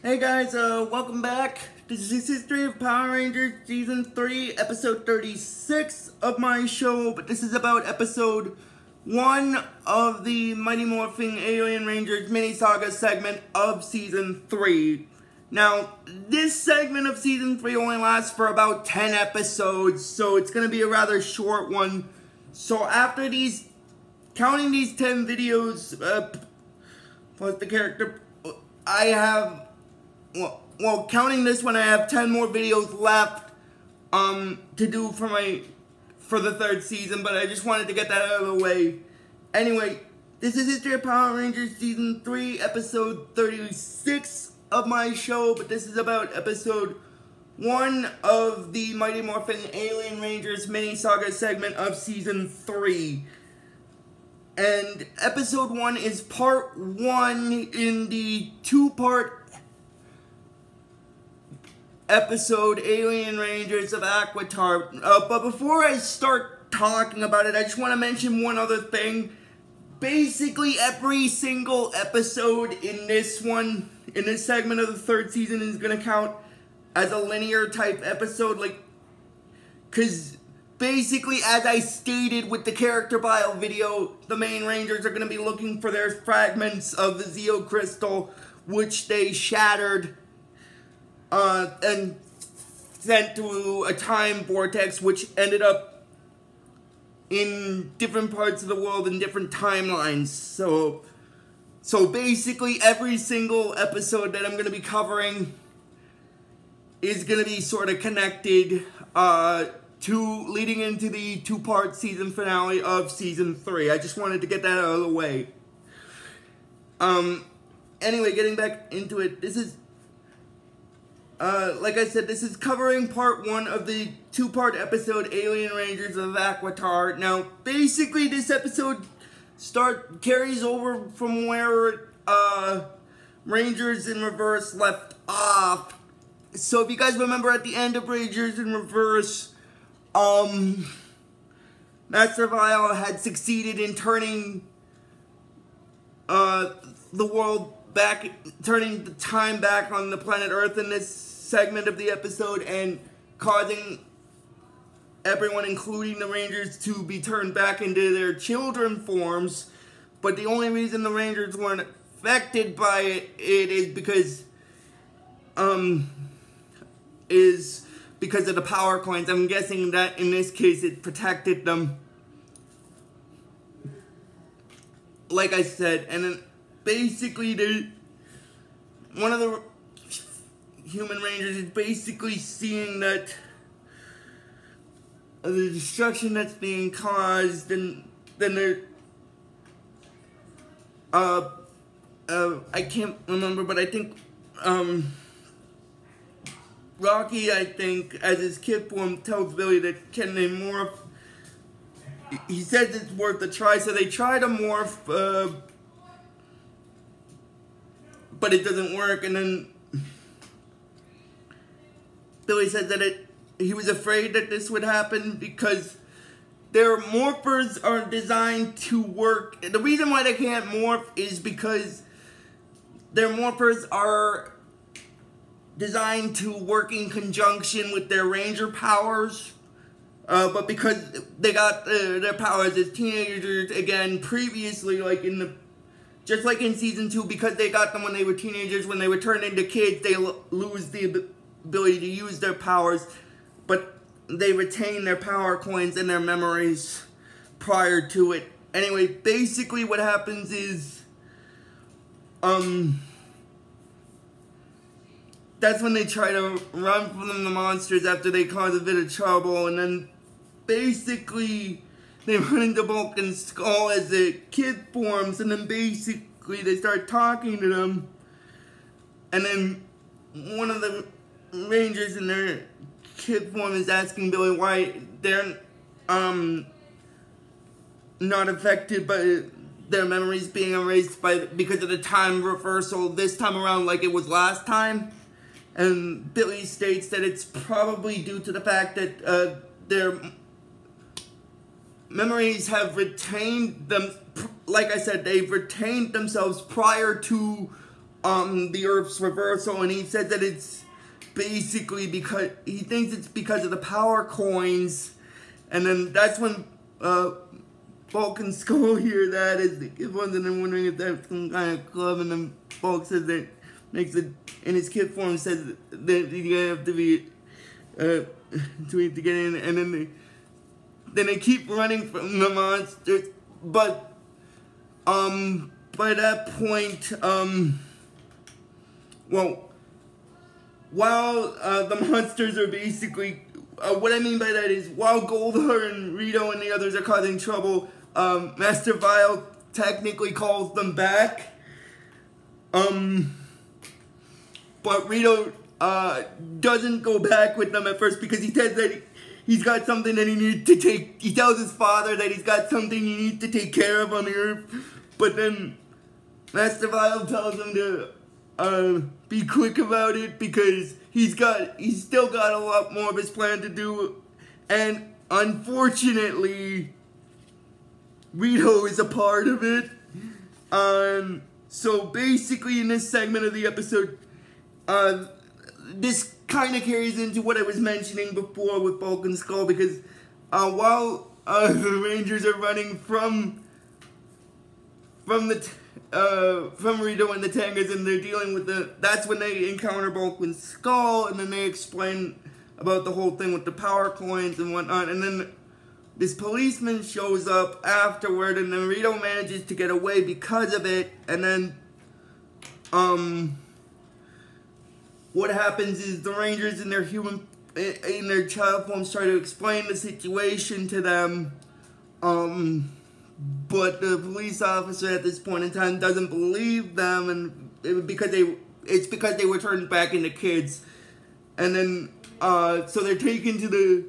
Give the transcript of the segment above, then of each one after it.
Hey guys, welcome back. This is History of Power Rangers Season 3, Episode 36 of my show, but this is about Episode 1 of the Mighty Morphin Alien Rangers mini-saga segment of Season 3. Now, this segment of Season 3 only lasts for about 10 episodes, so it's going to be a rather short one. So after these, counting these 10 videos, plus the character, I have... Well, counting this one, I have 10 more videos left to do for the third season, but I just wanted to get that out of the way. Anyway, this is History of Power Rangers Season 3, Episode 36 of my show, but this is about Episode 1 of the Mighty Morphin Alien Rangers mini-saga segment of Season 3. And Episode 1 is Part 1 in the two-part episode Alien Rangers of Aquitar. But before I start talking about it, I just want to mention one other thing. Basically, every single episode in this segment of the third season is going to count as a linear type episode, because basically, as I stated with the character bio video, the main Rangers are going to be looking for their fragments of the Zeo Crystal, which they shattered and sent to a time vortex, which ended up in different parts of the world in different timelines. So basically, every single episode that I'm going to be covering is going to be sort of connected to leading into the two-part season finale of Season 3. I just wanted to get that out of the way. Anyway, getting back into it, this is like I said, this is covering part 1 of the two-part episode Alien Rangers of Aquitar. Now, basically, this episode carries over from where Rangers in Reverse left off. So, if you guys remember at the end of Rangers in Reverse, Master Vile had succeeded in turning the world back, turning the time back on the planet Earth in this segment of the episode, and causing everyone, including the Rangers, to be turned back into their children forms. But the only reason the Rangers weren't affected by it is because of the power coins. I'm guessing that in this case it protected them, like I said. And then basically one of the human Rangers is basically seeing that the destruction that's being caused, and then they're I can't remember, but I think Rocky, I think, as his kid form, tells Billy that can they morph. He says it's worth a try, so they try to morph, but it doesn't work. And then Billy said that he was afraid that this would happen because their morphers are designed to work. The reason why they can't morph is because their morphers are designed to work in conjunction with their Ranger powers. But because they got their powers as teenagers, again, previously, just like in Season 2, because they got them when they were teenagers, when they were turned into kids, they lose the ability to use their powers, but they retain their power coins and their memories prior to it. Anyway, basically what happens is, that's when they try to run from the monsters after they cause a bit of trouble, and then basically they run into Vulcan's skull as the kid forms, and then basically they start talking to them, and then one of the Rangers in their kid form is asking Billy why they're not affected by their memories being erased because of the time reversal this time around like it was last time. And Billy states that it's probably due to the fact that their memories have retained them, like I said, they've retained themselves prior to the Earth's reversal, and he said that it's basically because he thinks it's because of the power coins, and then that's when Bulk and Skull hear that as the kid ones, and then wondering if that's some kind of club, and then Bulk says that makes it in his kid form says that you have to be to get in, and then they keep running from the monsters, but by that point, well, while the monsters are basically, what I mean by that is, while Goldar and Rito and the others are causing trouble, Master Vile technically calls them back, but Rito doesn't go back with them at first because he says that he's got something that he needs to take. He tells his father that he's got something he needs to take care of on the Earth, but then Master Vile tells him to be quick about it because he's still got a lot more of his plan to do, and unfortunately, Rito is a part of it. So basically, in this segment of the episode, this kind of carries into what I was mentioning before with Bulk and Skull, because while the Rangers are running from Rito and the Tangas, and they're dealing with that's when they encounter Bulk and Skull, and then they explain about the whole thing with the power coins and whatnot, and then this policeman shows up afterward, and then Rito manages to get away because of it, and then what happens is the Rangers in their child forms try to explain the situation to them, but the police officer at this point in time doesn't believe them, and it's because they were turned back into kids, and then so they're taken to the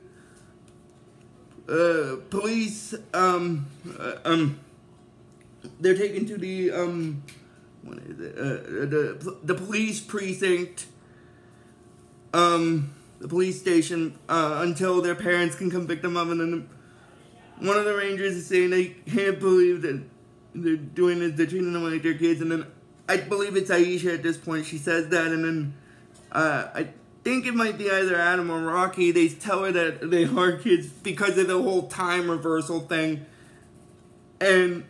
police. They're taken to the what is it? The police precinct. The police station until their parents can come pick them up, and then one of the Rangers is saying they can't believe that they're doing this, they're treating them like their kids, and then I believe it's Aisha at this point, she says that, and then I think it might be either Adam or Rocky, they tell her that they are kids because of the whole time reversal thing, and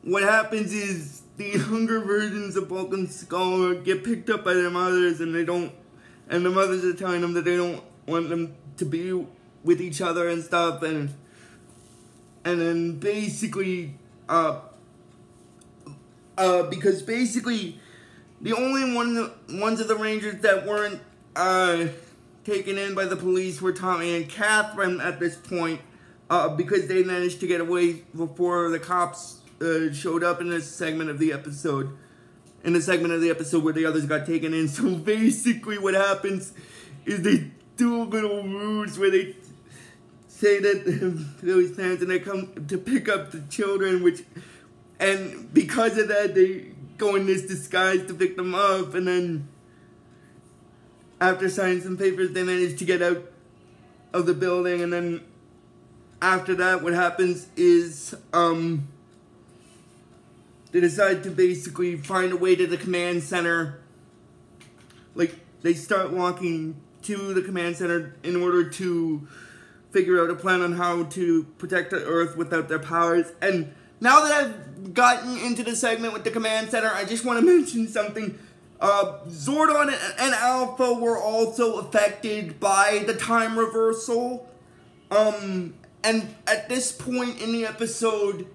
what happens is the younger versions of Bulk and Skull get picked up by their mothers, and the mothers are telling them that they don't want them to be with each other and stuff, and then basically, because basically, the only ones of the Rangers that weren't taken in by the police were Tommy and Catherine at this point, because they managed to get away before the cops showed up in this segment of the episode. In the segment of the episode where the others got taken in. So basically what happens is they do a little ruse where they say that those parents, and they come to pick up the children, and because of that they go in this disguise to pick them up, and then after signing some papers they manage to get out of the building, and then after that what happens is they decide to basically find a way to the command center. Like, they start walking to the command center in order to figure out a plan on how to protect the Earth without their powers. And now that I've gotten into the segment with the command center, I just want to mention something. Zordon and Alpha were also affected by the time reversal. And at this point in the episode,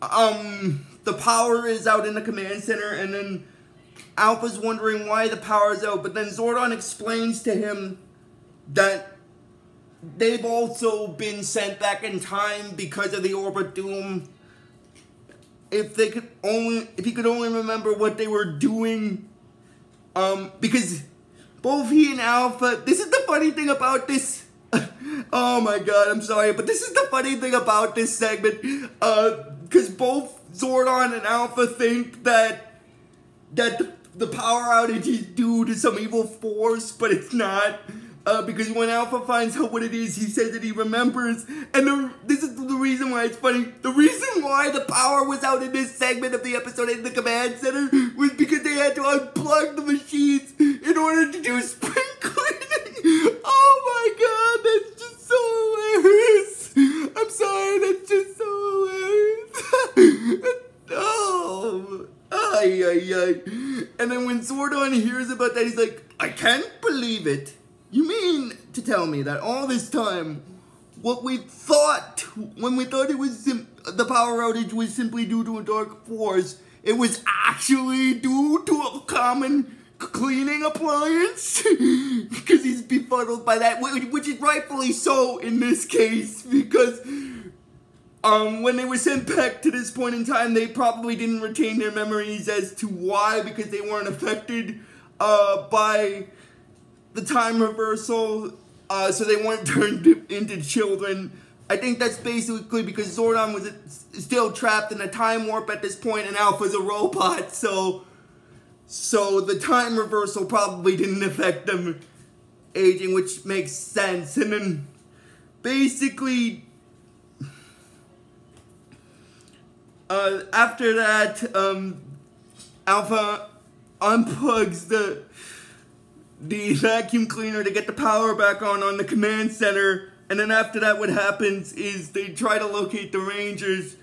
the power is out in the command center, and then Alpha's wondering why the power is out, but then Zordon explains to him that they've also been sent back in time because of the Orb of Doom. If he could only remember what they were doing, because both he and Alpha, this is the funny thing about this, oh my god, I'm sorry, but this is the funny thing about this segment, because both Zordon and Alpha think that the power outage is due to some evil force, but it's not. Because when Alpha finds out what it is, he says that he remembers. And this is the reason why it's funny. The reason why the power was out in this segment of the episode in the command center was because they had to unplug the machines in order to do spring cleaning. Oh my god, that's just so hilarious. I'm sorry, that's just so hilarious. Oh, ay, ay, ay. And then when Zordon hears about that, he's like, I can't believe it. You mean to tell me that all this time, what we thought, when we thought it was the power outage was simply due to a dark force, it was actually due to a common cleaning appliance? Because he's befuddled by that, which is rightfully so in this case, because when they were sent back to this point in time, they probably didn't retain their memories as to why, because they weren't affected by the time reversal, so they weren't turned into children. I think that's basically because Zordon was still trapped in a time warp at this point, and Alpha's a robot, so the time reversal probably didn't affect them aging, which makes sense. And then basically, after that, Alpha unplugs the vacuum cleaner to get the power back on the command center, and then after that what happens is they try to locate the Rangers,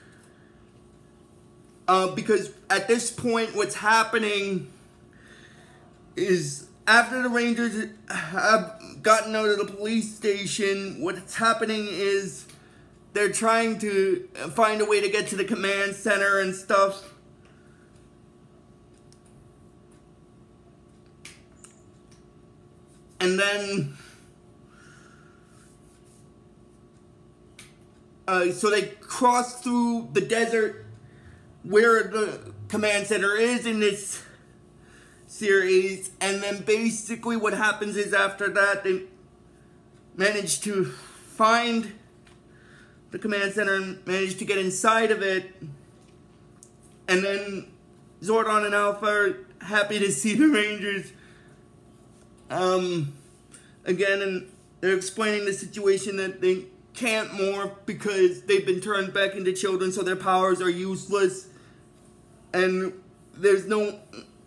because at this point what's happening is after the Rangers have gotten out of the police station, what's happening is they're trying to find a way to get to the command center and stuff. And then, so they cross through the desert where the command center is in this series, and then basically what happens is after that they manage to find the command center and manage to get inside of it, and then Zordon and Alpha are happy to see the Rangers again, and they're explaining the situation that they can't morph because they've been turned back into children, so their powers are useless, and there's no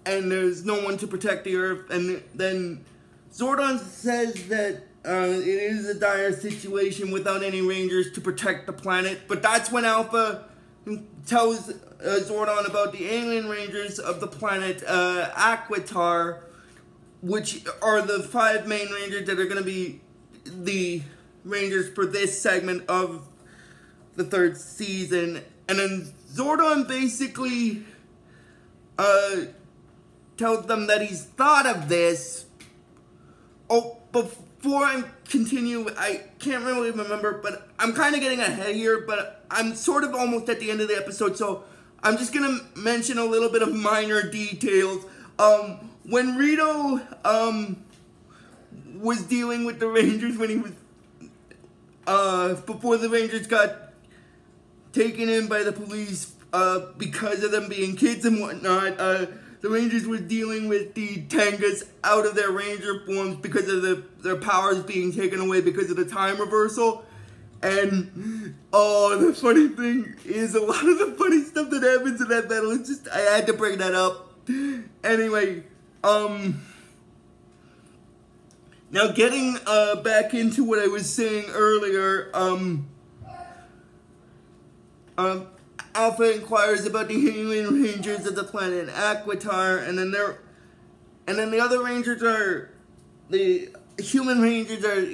one to protect the Earth. And then Zordon says that it is a dire situation without any Rangers to protect the planet, but that's when Alpha tells Zordon about the alien Rangers of the planet Aquitar, which are the 5 main Rangers that are going to be the Rangers for this segment of the 3rd season. And then Zordon basically tells them that he's thought of this. Oh, before I continue, I can't really remember, but I'm kind of getting ahead here, but I'm sort of almost at the end of the episode, so I'm just going to mention a little bit of minor details. When Rito was dealing with the Rangers, when he was before the Rangers got taken in by the police because of them being kids and whatnot, the Rangers were dealing with the Tengas out of their Ranger forms because of their powers being taken away because of the time reversal. And the funny thing is, a lot of the funny stuff that happens in that battle, it's just, I had to bring that up. Anyway, now getting back into what I was saying earlier, Alpha inquires about the alien Rangers of the planet Aquitar, and then the other Rangers are, the human Rangers are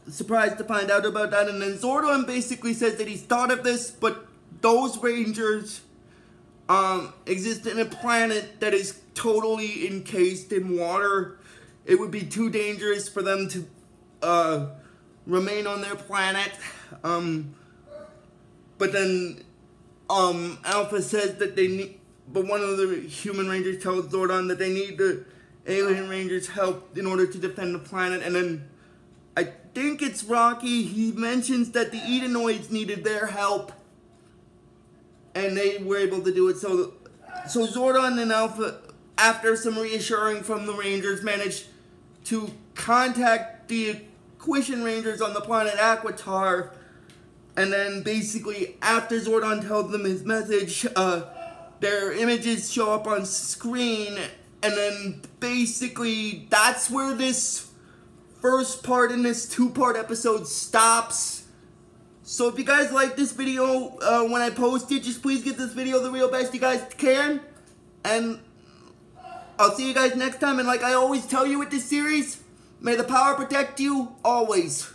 surprised to find out about that, and then Zordon basically says that he's thought of this, but those Rangers exist in a planet that is totally encased in water. It would be too dangerous for them to remain on their planet. But then Alpha says that they need, but one of the human Rangers tells Zordon that they need the alien Rangers' help in order to defend the planet. And then I think it's Rocky, he mentions that the Edenoids needed their help, and they were able to do it. So Zordon and Alpha, after some reassuring from the Rangers, managed to contact the Aquitian Rangers on the planet Aquitar. And then basically, after Zordon tells them his message, their images show up on screen, And then basically that's where this first part in this two-part episode stops. So if you guys like this video when I post it, just please give this video the real best you guys can. And I'll see you guys next time. And like I always tell you with this series, may the power protect you always.